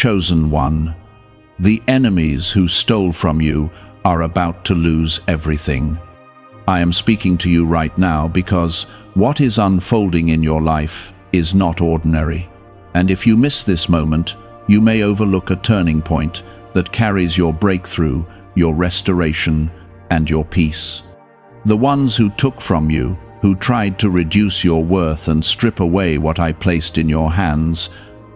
chosen one. The enemies who stole from you are about to lose everything. I am speaking to you right now because what is unfolding in your life is not ordinary. And if you miss this moment, you may overlook a turning point that carries your breakthrough, your restoration, and your peace. The ones who took from you, who tried to reduce your worth and strip away what I placed in your hands,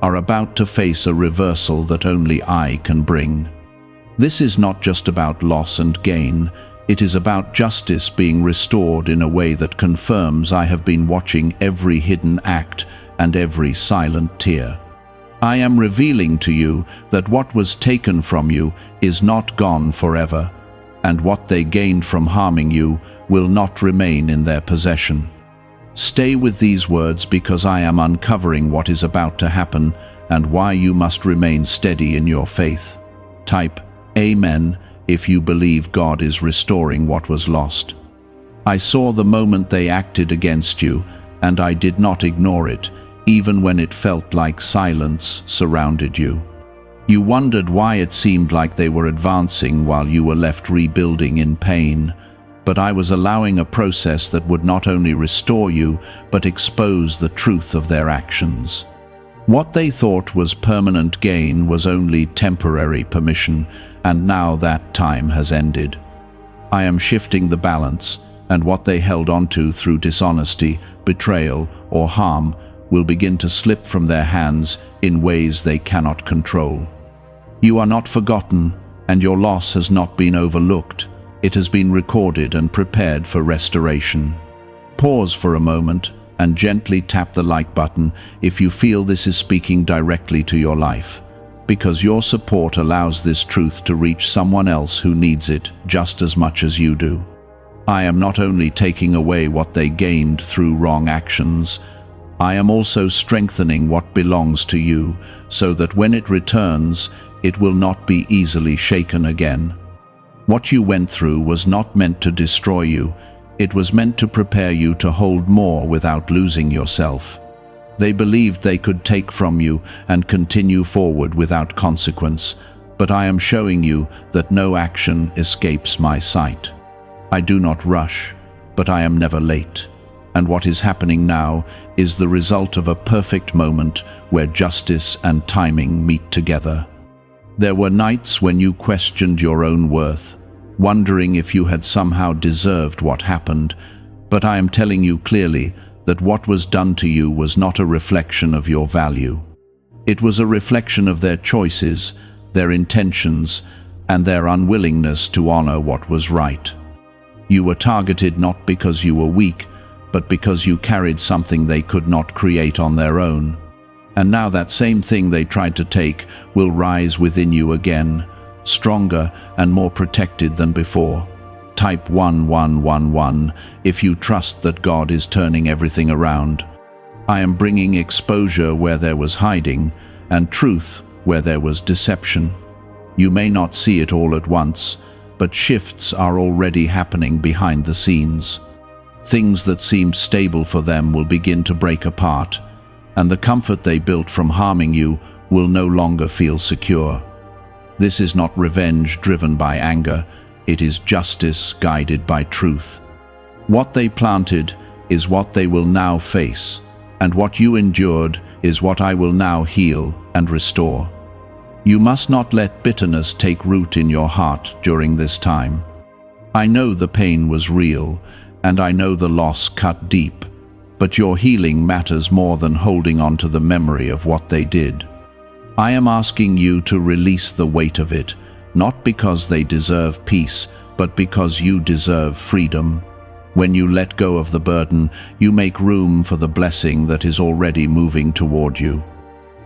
are about to face a reversal that only I can bring. This is not just about loss and gain, it is about justice being restored in a way that confirms I have been watching every hidden act and every silent tear. I am revealing to you that what was taken from you is not gone forever, and what they gained from harming you will not remain in their possession. Stay with these words because I am uncovering what is about to happen and why you must remain steady in your faith. Type Amen if you believe God is restoring what was lost. I saw the moment they acted against you, and I did not ignore it, even when it felt like silence surrounded you. You wondered why it seemed like they were advancing while you were left rebuilding in pain, but I was allowing a process that would not only restore you, but expose the truth of their actions. What they thought was permanent gain was only temporary permission, and now that time has ended. I am shifting the balance, and what they held onto through dishonesty, betrayal, or harm will begin to slip from their hands in ways they cannot control. You are not forgotten, and your loss has not been overlooked. It has been recorded and prepared for restoration. Pause for a moment and gently tap the like button if you feel this is speaking directly to your life, because your support allows this truth to reach someone else who needs it just as much as you do. I am not only taking away what they gained through wrong actions, I am also strengthening what belongs to you so that when it returns, it will not be easily shaken again. What you went through was not meant to destroy you, it was meant to prepare you to hold more without losing yourself. They believed they could take from you and continue forward without consequence, but I am showing you that no action escapes my sight. I do not rush, but I am never late. And what is happening now is the result of a perfect moment where justice and timing meet together. There were nights when you questioned your own worth, wondering if you had somehow deserved what happened, but I am telling you clearly that what was done to you was not a reflection of your value. It was a reflection of their choices, their intentions, and their unwillingness to honor what was right. You were targeted not because you were weak, but because you carried something they could not create on their own. And now that same thing they tried to take will rise within you again, stronger and more protected than before. Type 1111 if you trust that God is turning everything around. I am bringing exposure where there was hiding, and truth where there was deception. You may not see it all at once, but shifts are already happening behind the scenes. Things that seemed stable for them will begin to break apart, and the comfort they built from harming you will no longer feel secure. This is not revenge driven by anger, it is justice guided by truth. What they planted is what they will now face, and what you endured is what I will now heal and restore. You must not let bitterness take root in your heart during this time. I know the pain was real, and I know the loss cut deep, but your healing matters more than holding on to the memory of what they did. I am asking you to release the weight of it, not because they deserve peace, but because you deserve freedom. When you let go of the burden, you make room for the blessing that is already moving toward you.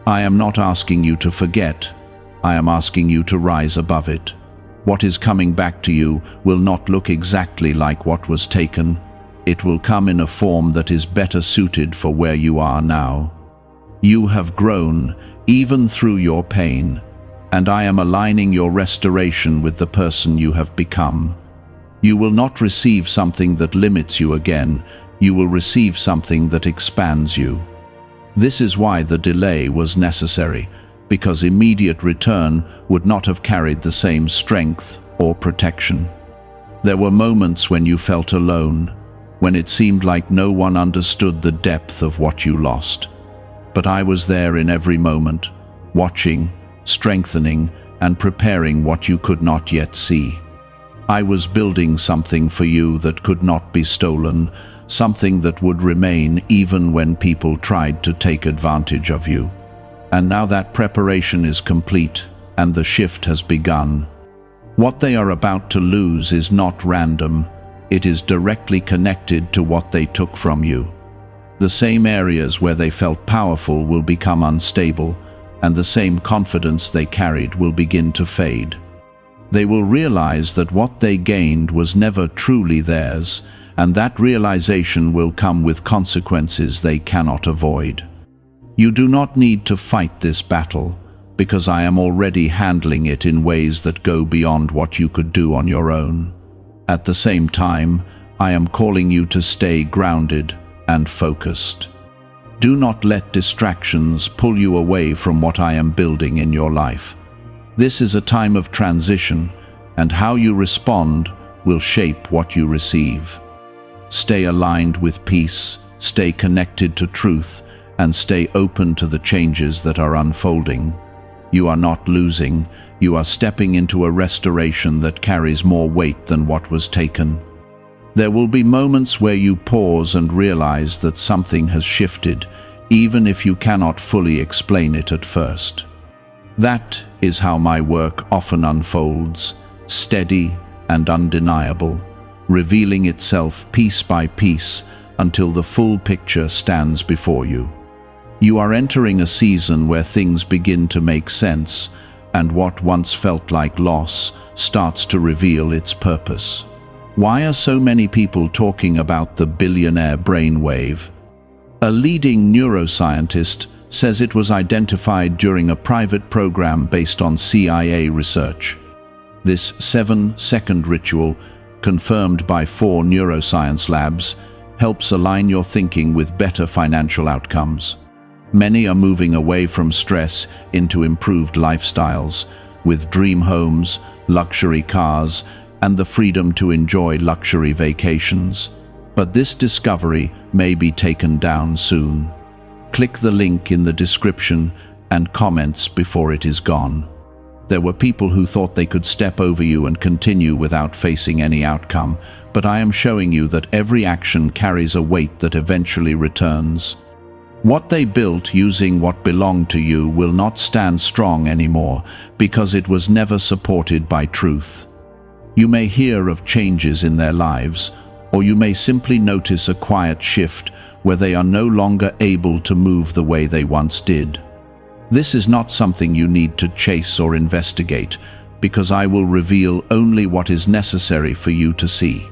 I am not asking you to forget, I am asking you to rise above it. What is coming back to you will not look exactly like what was taken. It will come in a form that is better suited for where you are now. You have grown, even through your pain, and I am aligning your restoration with the person you have become. You will not receive something that limits you again, you will receive something that expands you. This is why the delay was necessary, because immediate return would not have carried the same strength or protection. There were moments when you felt alone, when it seemed like no one understood the depth of what you lost. But I was there in every moment, watching, strengthening, and preparing what you could not yet see. I was building something for you that could not be stolen, something that would remain even when people tried to take advantage of you. And now that preparation is complete, and the shift has begun. What they are about to lose is not random. It is directly connected to what they took from you. The same areas where they felt powerful will become unstable, and the same confidence they carried will begin to fade. They will realize that what they gained was never truly theirs, and that realization will come with consequences they cannot avoid. You do not need to fight this battle, because I am already handling it in ways that go beyond what you could do on your own. At the same time, I am calling you to stay grounded and focused. Do not let distractions pull you away from what I am building in your life. This is a time of transition, and how you respond will shape what you receive. Stay aligned with peace, stay connected to truth, and stay open to the changes that are unfolding. You are not losing, you are stepping into a restoration that carries more weight than what was taken. There will be moments where you pause and realize that something has shifted, even if you cannot fully explain it at first. That is how my work often unfolds, steady and undeniable, revealing itself piece by piece until the full picture stands before you. You are entering a season where things begin to make sense, and what once felt like loss starts to reveal its purpose. Why are so many people talking about the billionaire brainwave? A leading neuroscientist says it was identified during a private program based on CIA research. This 7-second ritual, confirmed by 4 neuroscience labs, helps align your thinking with better financial outcomes. Many are moving away from stress into improved lifestyles, with dream homes, luxury cars, and the freedom to enjoy luxury vacations. But this discovery may be taken down soon. Click the link in the description and comments before it is gone. There were people who thought they could step over you and continue without facing any outcome, but I am showing you that every action carries a weight that eventually returns. What they built using what belonged to you will not stand strong anymore because it was never supported by truth. You may hear of changes in their lives, or you may simply notice a quiet shift where they are no longer able to move the way they once did. This is not something you need to chase or investigate, because I will reveal only what is necessary for you to see.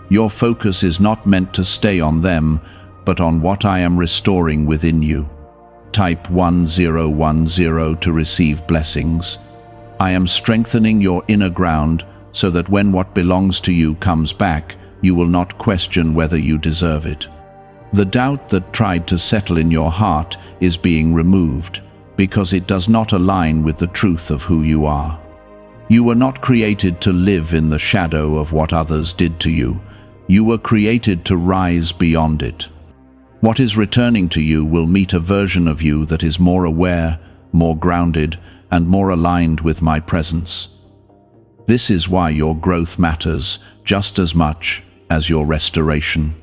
Your focus is not meant to stay on them, but on what I am restoring within you. Type 1010 to receive blessings. I am strengthening your inner ground so that when what belongs to you comes back, you will not question whether you deserve it. The doubt that tried to settle in your heart is being removed, because it does not align with the truth of who you are. You were not created to live in the shadow of what others did to you. You were created to rise beyond it. What is returning to you will meet a version of you that is more aware, more grounded, and more aligned with my presence. This is why your growth matters just as much as your restoration.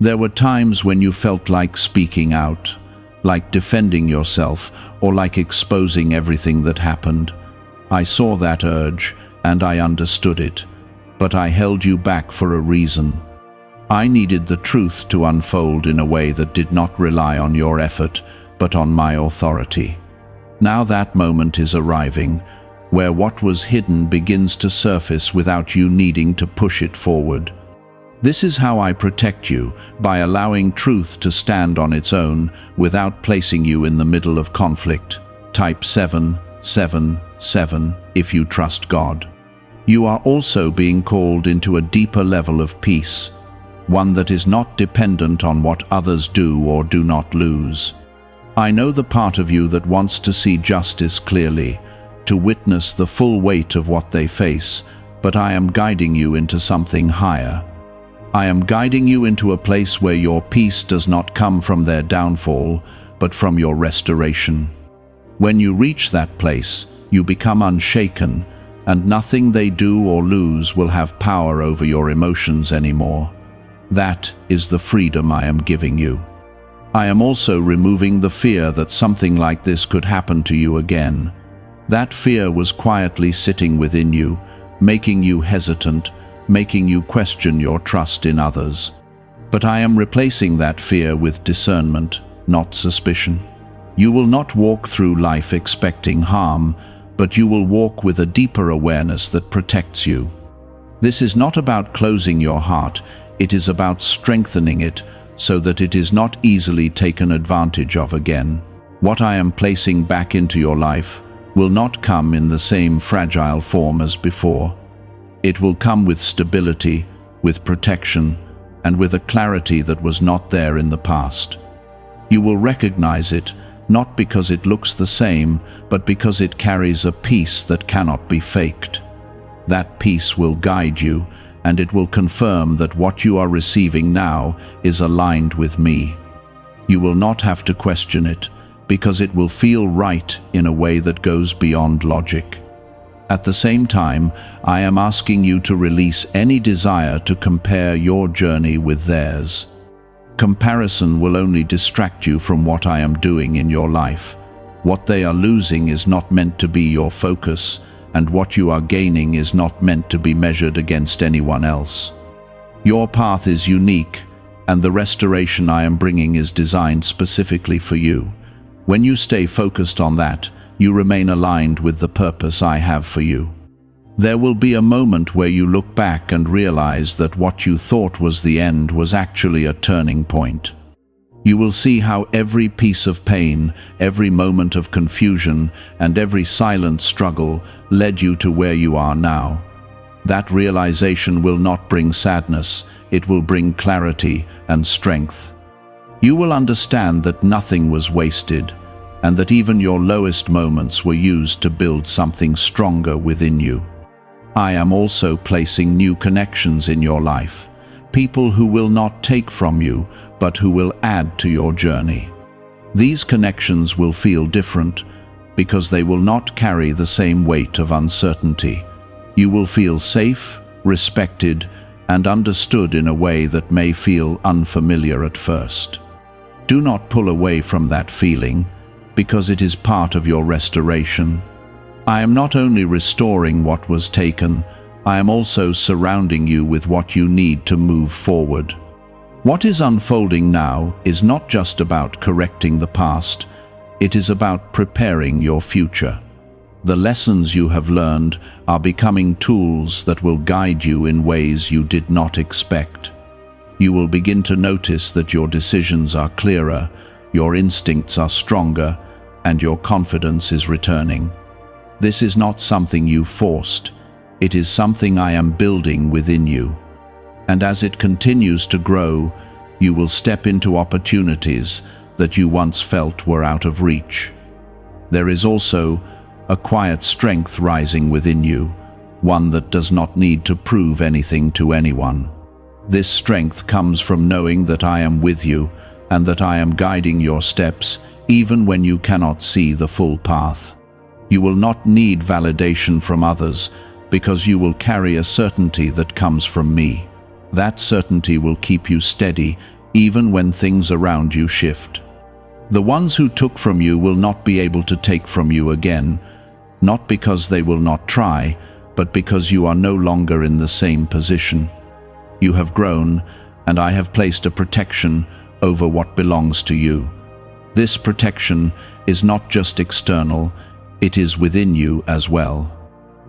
There were times when you felt like speaking out, like defending yourself, or like exposing everything that happened. I saw that urge, and I understood it, but I held you back for a reason. I needed the truth to unfold in a way that did not rely on your effort, but on my authority. Now that moment is arriving, where what was hidden begins to surface without you needing to push it forward. This is how I protect you, by allowing truth to stand on its own without placing you in the middle of conflict. Type 777 if you trust God. You are also being called into a deeper level of peace, one that is not dependent on what others do or do not lose. I know the part of you that wants to see justice clearly, to witness the full weight of what they face, but I am guiding you into something higher. I am guiding you into a place where your peace does not come from their downfall, but from your restoration. When you reach that place, you become unshaken, and nothing they do or lose will have power over your emotions anymore. That is the freedom I am giving you. I am also removing the fear that something like this could happen to you again. That fear was quietly sitting within you, making you hesitant, making you question your trust in others. But I am replacing that fear with discernment, not suspicion. You will not walk through life expecting harm, but you will walk with a deeper awareness that protects you. This is not about closing your heart, it is about strengthening it so that it is not easily taken advantage of again. What I am placing back into your life will not come in the same fragile form as before. It will come with stability, with protection, and with a clarity that was not there in the past. You will recognize it, not because it looks the same, but because it carries a peace that cannot be faked. That peace will guide you, and it will confirm that what you are receiving now is aligned with me. You will not have to question it, because it will feel right in a way that goes beyond logic. At the same time, I am asking you to release any desire to compare your journey with theirs. Comparison will only distract you from what I am doing in your life. What they are losing is not meant to be your focus, and what you are gaining is not meant to be measured against anyone else. Your path is unique, and the restoration I am bringing is designed specifically for you. When you stay focused on that, you remain aligned with the purpose I have for you. There will be a moment where you look back and realize that what you thought was the end was actually a turning point. You will see how every piece of pain, every moment of confusion, and every silent struggle led you to where you are now. That realization will not bring sadness, it will bring clarity and strength. You will understand that nothing was wasted, and that even your lowest moments were used to build something stronger within you. I am also placing new connections in your life, people who will not take from you, but who will add to your journey. These connections will feel different, because they will not carry the same weight of uncertainty. You will feel safe, respected, and understood in a way that may feel unfamiliar at first. Do not pull away from that feeling, because it is part of your restoration. I am not only restoring what was taken, I am also surrounding you with what you need to move forward. What is unfolding now is not just about correcting the past, it is about preparing your future. The lessons you have learned are becoming tools that will guide you in ways you did not expect. You will begin to notice that your decisions are clearer, your instincts are stronger, and your confidence is returning. This is not something you forced, it is something I am building within you. And as it continues to grow, you will step into opportunities that you once felt were out of reach. There is also a quiet strength rising within you, one that does not need to prove anything to anyone. This strength comes from knowing that I am with you and that I am guiding your steps even when you cannot see the full path. You will not need validation from others because you will carry a certainty that comes from me. That certainty will keep you steady even when things around you shift. The ones who took from you will not be able to take from you again, not because they will not try, but because you are no longer in the same position. You have grown, and I have placed a protection over what belongs to you. This protection is not just external, it is within you as well.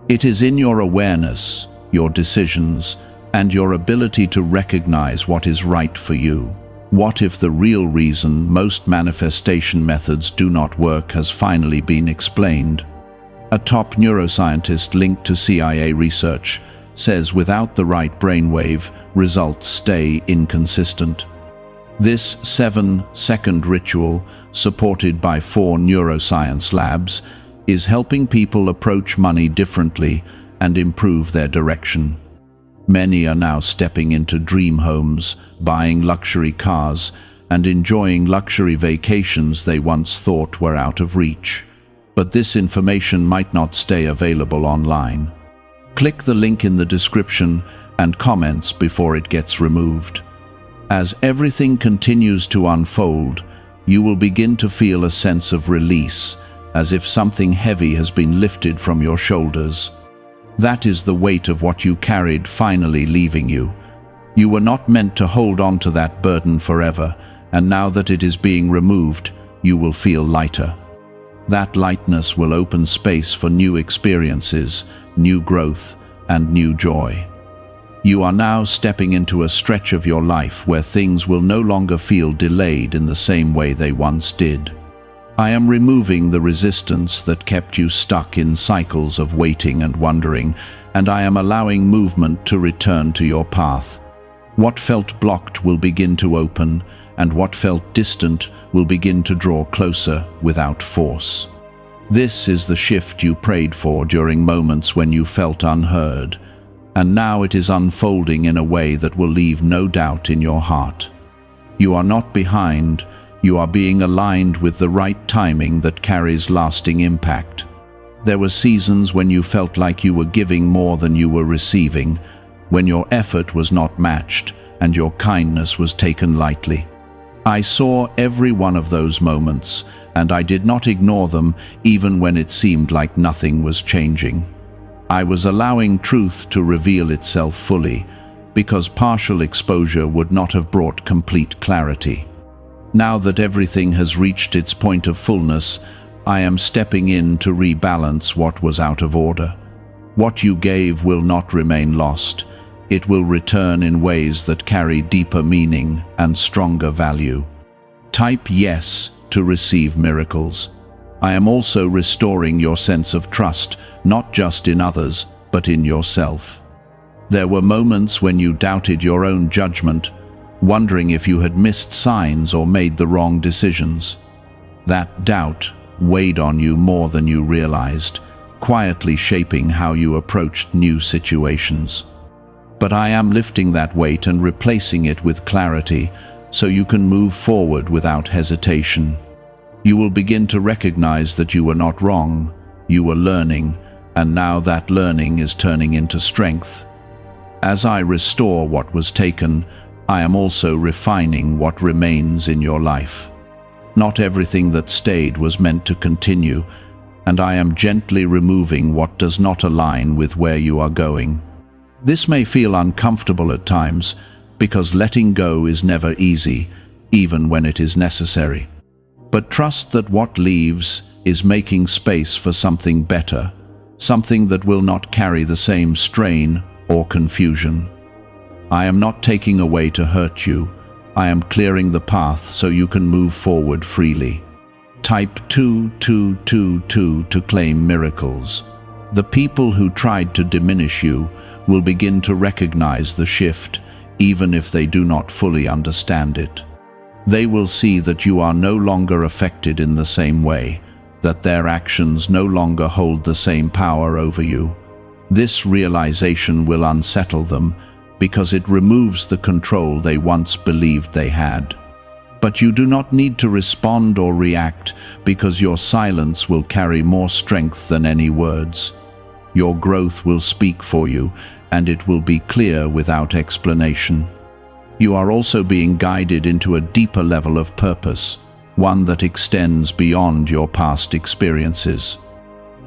It is in your awareness, your decisions, and your ability to recognize what is right for you. What if the real reason most manifestation methods do not work has finally been explained? A top neuroscientist linked to CIA research says without the right brainwave, results stay inconsistent. This 7-second ritual, supported by 4 neuroscience labs, is helping people approach money differently and improve their direction. Many are now stepping into dream homes, buying luxury cars, and enjoying luxury vacations they once thought were out of reach. But this information might not stay available online. Click the link in the description and comments before it gets removed. As everything continues to unfold, you will begin to feel a sense of release, as if something heavy has been lifted from your shoulders. That is the weight of what you carried finally leaving you. You were not meant to hold on to that burden forever, and now that it is being removed, you will feel lighter. That lightness will open space for new experiences, new growth, and new joy. You are now stepping into a stretch of your life where things will no longer feel delayed in the same way they once did. I am removing the resistance that kept you stuck in cycles of waiting and wondering, and I am allowing movement to return to your path. What felt blocked will begin to open, and what felt distant will begin to draw closer without force. This is the shift you prayed for during moments when you felt unheard, and now it is unfolding in a way that will leave no doubt in your heart. You are not behind, you are being aligned with the right timing that carries lasting impact. There were seasons when you felt like you were giving more than you were receiving, when your effort was not matched and your kindness was taken lightly. I saw every one of those moments, and I did not ignore them even when it seemed like nothing was changing. I was allowing truth to reveal itself fully, because partial exposure would not have brought complete clarity. Now that everything has reached its point of fullness, I am stepping in to rebalance what was out of order. What you gave will not remain lost. It will return in ways that carry deeper meaning and stronger value. Type yes to receive miracles. I am also restoring your sense of trust, not just in others, but in yourself. There were moments when you doubted your own judgment, wondering if you had missed signs or made the wrong decisions. That doubt weighed on you more than you realized, quietly shaping how you approached new situations. But I am lifting that weight and replacing it with clarity, so you can move forward without hesitation. You will begin to recognize that you were not wrong, you were learning, and now that learning is turning into strength. As I restore what was taken, I am also refining what remains in your life. Not everything that stayed was meant to continue, and I am gently removing what does not align with where you are going. This may feel uncomfortable at times, because letting go is never easy, even when it is necessary. But trust that what leaves is making space for something better, something that will not carry the same strain or confusion. I am not taking away to hurt you. I am clearing the path so you can move forward freely. Type 2222 to claim miracles. The people who tried to diminish you will begin to recognize the shift, even if they do not fully understand it. They will see that you are no longer affected in the same way, that their actions no longer hold the same power over you. This realization will unsettle them, because it removes the control they once believed they had. But you do not need to respond or react, because your silence will carry more strength than any words. Your growth will speak for you, and it will be clear without explanation. You are also being guided into a deeper level of purpose, one that extends beyond your past experiences.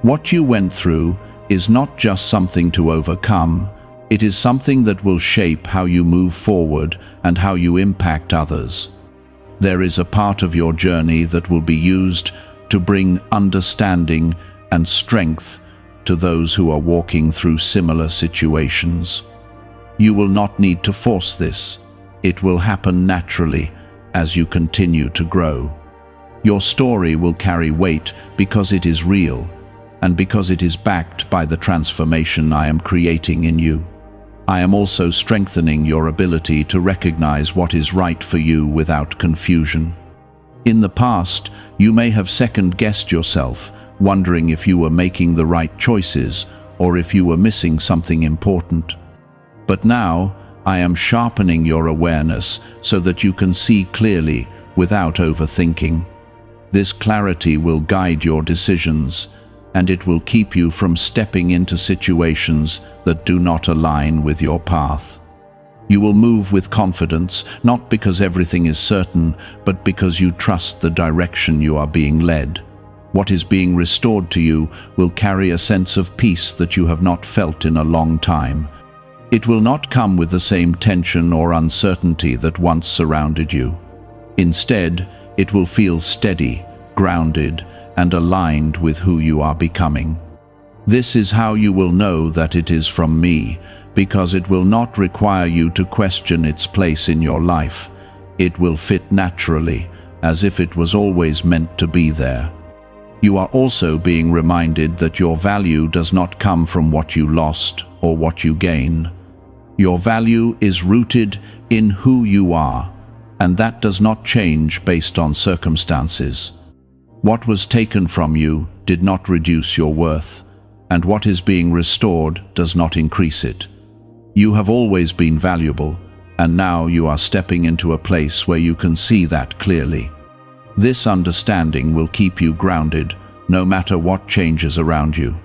What you went through is not just something to overcome, it is something that will shape how you move forward and how you impact others. There is a part of your journey that will be used to bring understanding and strength to those who are walking through similar situations. You will not need to force this. It will happen naturally as you continue to grow. Your story will carry weight because it is real, and because it is backed by the transformation I am creating in you. I am also strengthening your ability to recognize what is right for you without confusion. In the past, you may have second-guessed yourself, wondering if you were making the right choices or if you were missing something important. But now, I am sharpening your awareness so that you can see clearly without overthinking. This clarity will guide your decisions, and it will keep you from stepping into situations that do not align with your path. You will move with confidence, not because everything is certain, but because you trust the direction you are being led. What is being restored to you will carry a sense of peace that you have not felt in a long time. It will not come with the same tension or uncertainty that once surrounded you. Instead, it will feel steady, grounded, and aligned with who you are becoming. This is how you will know that it is from me, because it will not require you to question its place in your life. It will fit naturally, as if it was always meant to be there. You are also being reminded that your value does not come from what you lost or what you gain. Your value is rooted in who you are, and that does not change based on circumstances. What was taken from you did not reduce your worth, and what is being restored does not increase it. You have always been valuable, and now you are stepping into a place where you can see that clearly. This understanding will keep you grounded, no matter what changes around you.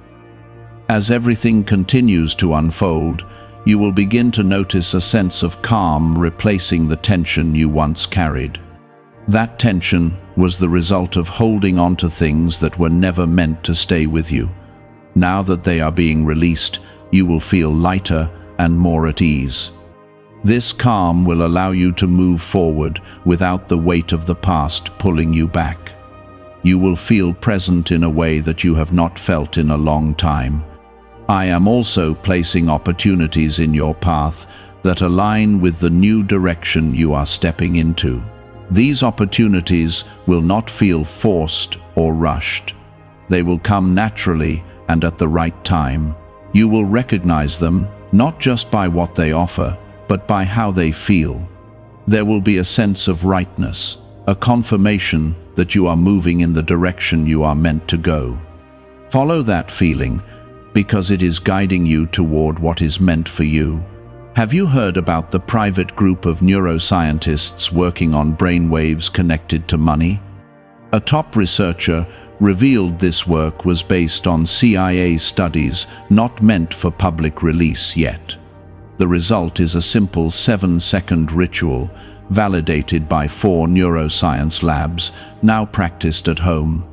As everything continues to unfold, you will begin to notice a sense of calm replacing the tension you once carried. That tension was the result of holding on to things that were never meant to stay with you. Now that they are being released, you will feel lighter and more at ease. This calm will allow you to move forward without the weight of the past pulling you back. You will feel present in a way that you have not felt in a long time. I am also placing opportunities in your path that align with the new direction you are stepping into. These opportunities will not feel forced or rushed. They will come naturally and at the right time. You will recognize them not just by what they offer, but by how they feel. There will be a sense of rightness, a confirmation that you are moving in the direction you are meant to go. Follow that feeling, because it is guiding you toward what is meant for you. Have you heard about the private group of neuroscientists working on brainwaves connected to money? A top researcher revealed this work was based on CIA studies not meant for public release yet. The result is a simple 7-second ritual, validated by 4 neuroscience labs, now practiced at home.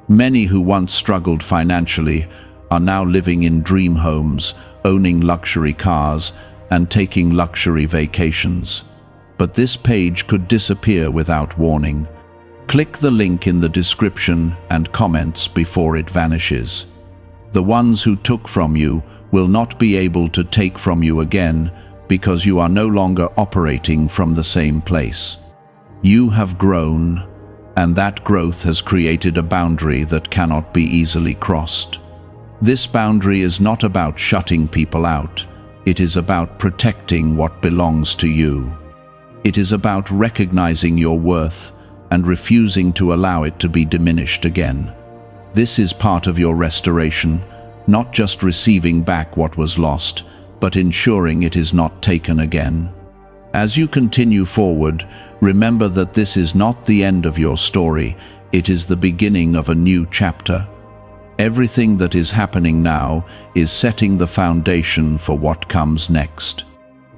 Many who once struggled financially are now living in dream homes, owning luxury cars, and taking luxury vacations. But this page could disappear without warning. Click the link in the description and comments before it vanishes. The ones who took from you will not be able to take from you again because you are no longer operating from the same place. You have grown, and that growth has created a boundary that cannot be easily crossed. This boundary is not about shutting people out. It is about protecting what belongs to you. It is about recognizing your worth and refusing to allow it to be diminished again. This is part of your restoration, not just receiving back what was lost, but ensuring it is not taken again. As you continue forward, remember that this is not the end of your story, it is the beginning of a new chapter. Everything that is happening now is setting the foundation for what comes next.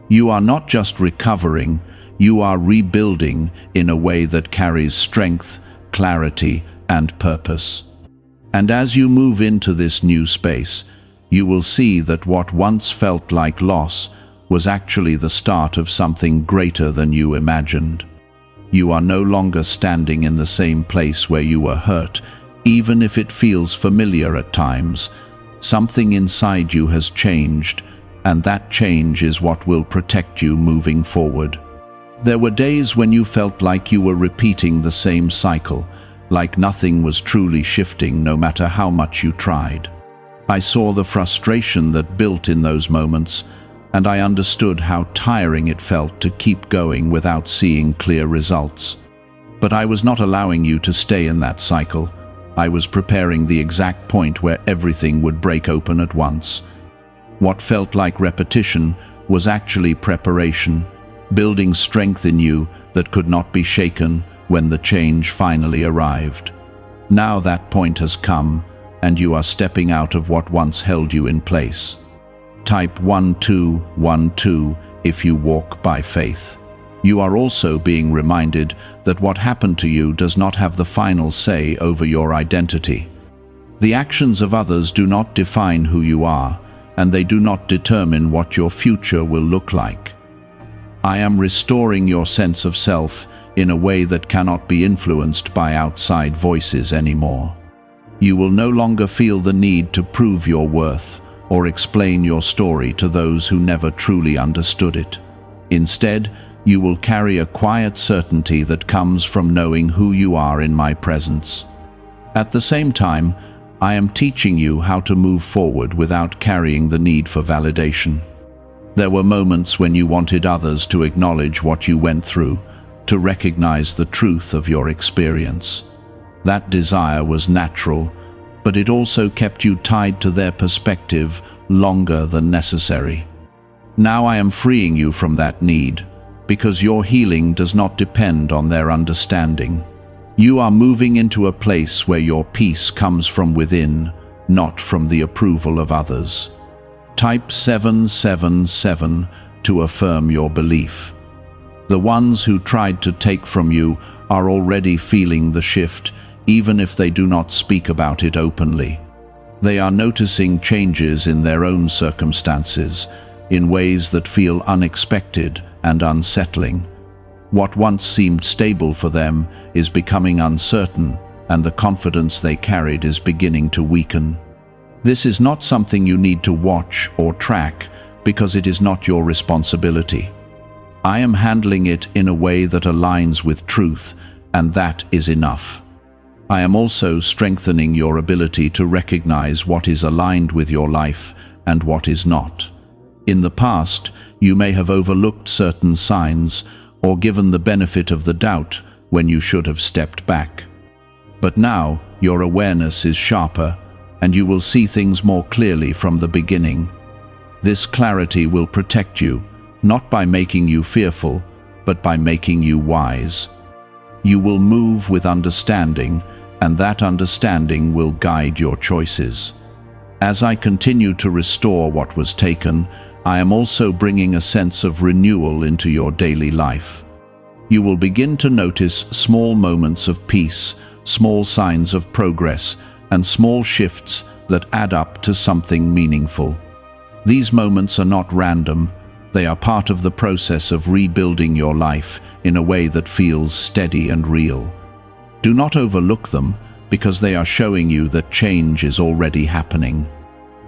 You are not just recovering, you are rebuilding in a way that carries strength, clarity, and purpose. And as you move into this new space, you will see that what once felt like loss was actually the start of something greater than you imagined. You are no longer standing in the same place where you were hurt, even if it feels familiar at times. Something inside you has changed, and that change is what will protect you moving forward. There were days when you felt like you were repeating the same cycle, like nothing was truly shifting no matter how much you tried. I saw the frustration that built in those moments, and I understood how tiring it felt to keep going without seeing clear results. But I was not allowing you to stay in that cycle. I was preparing the exact point where everything would break open at once. What felt like repetition was actually preparation, building strength in you that could not be shaken when the change finally arrived. Now that point has come, and you are stepping out of what once held you in place. Type 1212 if you walk by faith. You are also being reminded that what happened to you does not have the final say over your identity. The actions of others do not define who you are, and they do not determine what your future will look like. I am restoring your sense of self in a way that cannot be influenced by outside voices anymore. You will no longer feel the need to prove your worth or explain your story to those who never truly understood it. Instead, you will carry a quiet certainty that comes from knowing who you are in my presence. At the same time, I am teaching you how to move forward without carrying the need for validation. There were moments when you wanted others to acknowledge what you went through, to recognize the truth of your experience. That desire was natural, but it also kept you tied to their perspective longer than necessary. Now I am freeing you from that need, because your healing does not depend on their understanding. You are moving into a place where your peace comes from within, not from the approval of others. Type 777 to affirm your belief. The ones who tried to take from you are already feeling the shift, even if they do not speak about it openly. They are noticing changes in their own circumstances, in ways that feel unexpected and unsettling. What once seemed stable for them is becoming uncertain, and the confidence they carried is beginning to weaken. This is not something you need to watch or track, because it is not your responsibility. I am handling it in a way that aligns with truth, and that is enough. I am also strengthening your ability to recognize what is aligned with your life and what is not. In the past, you may have overlooked certain signs or given the benefit of the doubt when you should have stepped back. But now, your awareness is sharper, and you will see things more clearly from the beginning. This clarity will protect you, not by making you fearful, but by making you wise. You will move with understanding, and that understanding will guide your choices. As I continue to restore what was taken, I am also bringing a sense of renewal into your daily life. You will begin to notice small moments of peace, small signs of progress, and small shifts that add up to something meaningful. These moments are not random. They are part of the process of rebuilding your life in a way that feels steady and real. Do not overlook them, because they are showing you that change is already happening.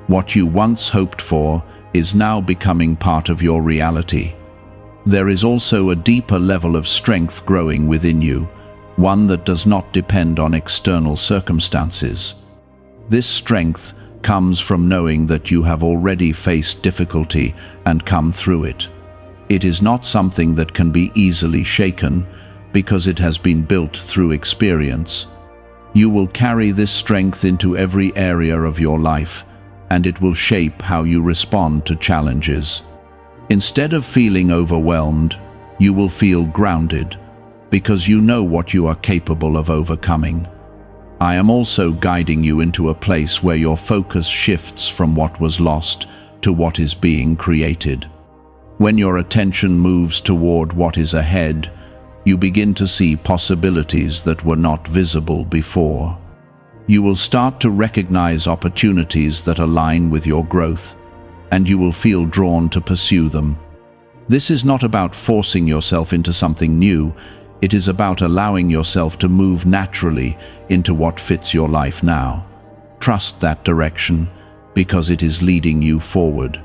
What you once hoped for is now becoming part of your reality. There is also a deeper level of strength growing within you, one that does not depend on external circumstances. This strength comes from knowing that you have already faced difficulty and come through it. It is not something that can be easily shaken, because it has been built through experience. You will carry this strength into every area of your life, and it will shape how you respond to challenges. Instead of feeling overwhelmed, you will feel grounded, because you know what you are capable of overcoming. I am also guiding you into a place where your focus shifts from what was lost to what is being created. When your attention moves toward what is ahead, you begin to see possibilities that were not visible before. You will start to recognize opportunities that align with your growth, and you will feel drawn to pursue them. This is not about forcing yourself into something new. It is about allowing yourself to move naturally into what fits your life now. Trust that direction, because it is leading you forward.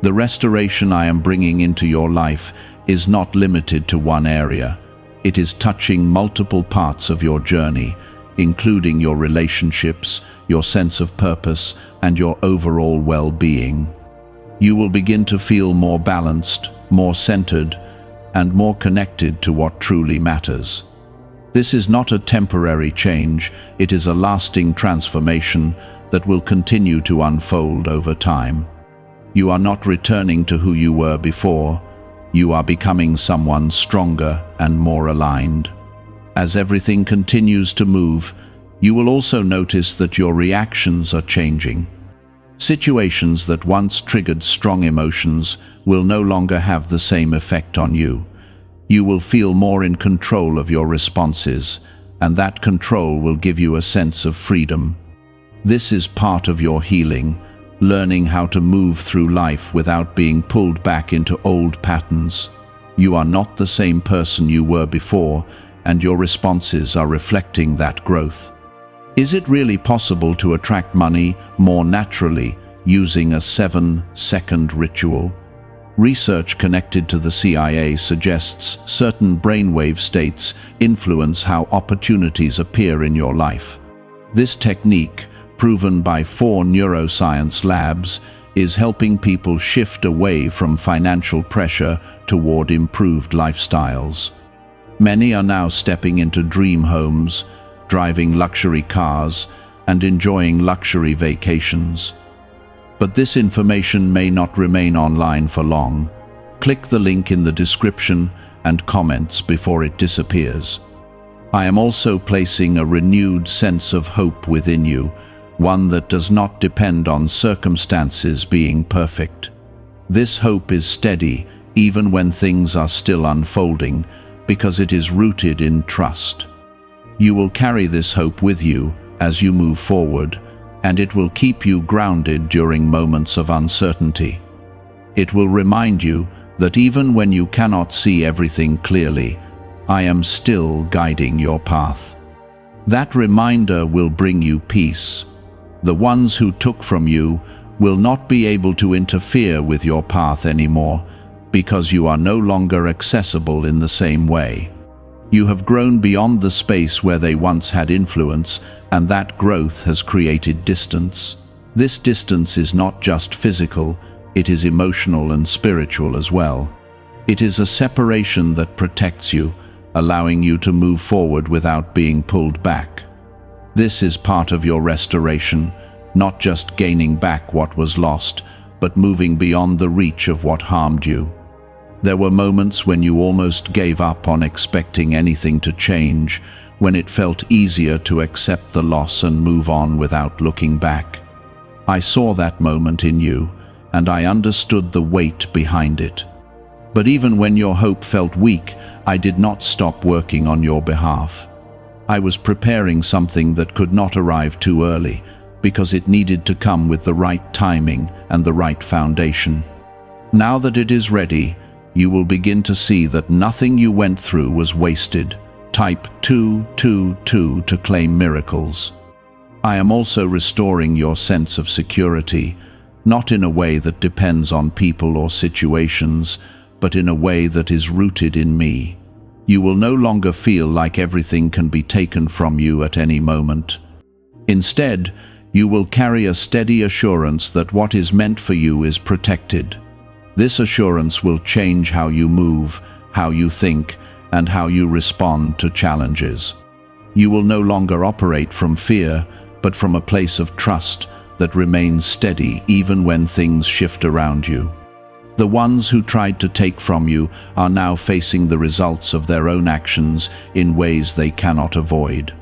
The restoration I am bringing into your life is not limited to one area. It is touching multiple parts of your journey, including your relationships, your sense of purpose, and your overall well-being. You will begin to feel more balanced, more centered, and more connected to what truly matters. This is not a temporary change, it is a lasting transformation that will continue to unfold over time. You are not returning to who you were before, you are becoming someone stronger and more aligned. As everything continues to move, you will also notice that your reactions are changing. Situations that once triggered strong emotions will no longer have the same effect on you. You will feel more in control of your responses, and that control will give you a sense of freedom. This is part of your healing, learning how to move through life without being pulled back into old patterns. You are not the same person you were before, and your responses are reflecting that growth. Is it really possible to attract money more naturally using a 7-second ritual? Research connected to the CIA suggests certain brainwave states influence how opportunities appear in your life. This technique, proven by 4 neuroscience labs, is helping people shift away from financial pressure toward improved lifestyles. Many are now stepping into dream homes, driving luxury cars, and enjoying luxury vacations. But this information may not remain online for long. Click the link in the description and comments before it disappears. I am also placing a renewed sense of hope within you, one that does not depend on circumstances being perfect. This hope is steady even when things are still unfolding, because it is rooted in trust. You will carry this hope with you as you move forward, and it will keep you grounded during moments of uncertainty. It will remind you that even when you cannot see everything clearly, I am still guiding your path. That reminder will bring you peace. The ones who took from you will not be able to interfere with your path anymore, because you are no longer accessible in the same way. You have grown beyond the space where they once had influence, and that growth has created distance. This distance is not just physical, it is emotional and spiritual as well. It is a separation that protects you, allowing you to move forward without being pulled back. This is part of your restoration, not just gaining back what was lost, but moving beyond the reach of what harmed you. There were moments when you almost gave up on expecting anything to change, when it felt easier to accept the loss and move on without looking back. I saw that moment in you, and I understood the weight behind it. But even when your hope felt weak, I did not stop working on your behalf. I was preparing something that could not arrive too early, because it needed to come with the right timing and the right foundation. Now that it is ready, you will begin to see that nothing you went through was wasted. Type 222 to claim miracles. I am also restoring your sense of security, not in a way that depends on people or situations, but in a way that is rooted in me. You will no longer feel like everything can be taken from you at any moment. Instead, you will carry a steady assurance that what is meant for you is protected. This assurance will change how you move, how you think, and how you respond to challenges. You will no longer operate from fear, but from a place of trust that remains steady even when things shift around you. The ones who tried to take from you are now facing the results of their own actions in ways they cannot avoid.